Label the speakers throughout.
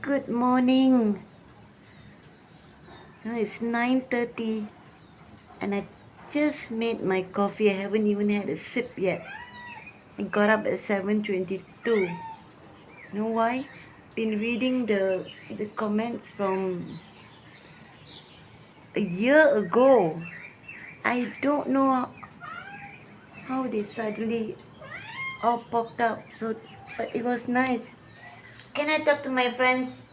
Speaker 1: Good morning. Now it's 9:30 and I just made my coffee. I haven't even had a sip yet. I got up at 7:22. You know why? Been reading the comments from a year ago. I don't know how they suddenly all popped up. So but it was nice. Can I talk to my friends?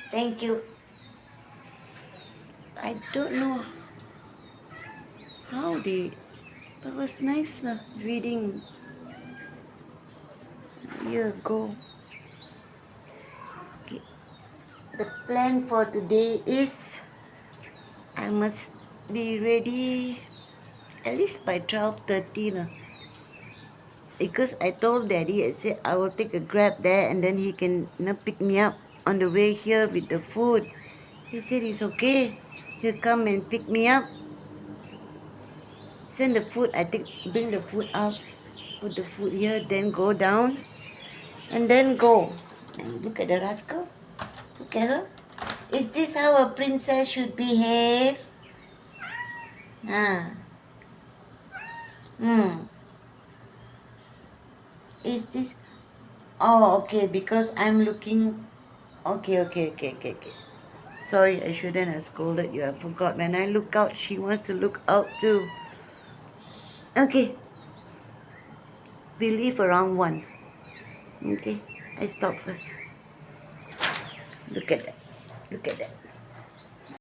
Speaker 1: Thank you. I don't know how they, but it was nice reading a year ago. Okay. The plan for today is I must be ready at least by 12:30 lah. Because I told Daddy, I said I will take a grab there and then he can pick me up on the way here with the food. He said it's okay. He'll come and pick me up. Send the food. Bring the food up, put the food here, then go down, and then go. And look at the rascal. Look at her. Is this how a princess should behave? Ah. Is this? Oh, okay. Because I'm looking. Okay. Sorry, I shouldn't have scolded you. I forgot. When I look out, she wants to look out too. Okay. We leave around 1. Okay. I stop first. Look at that.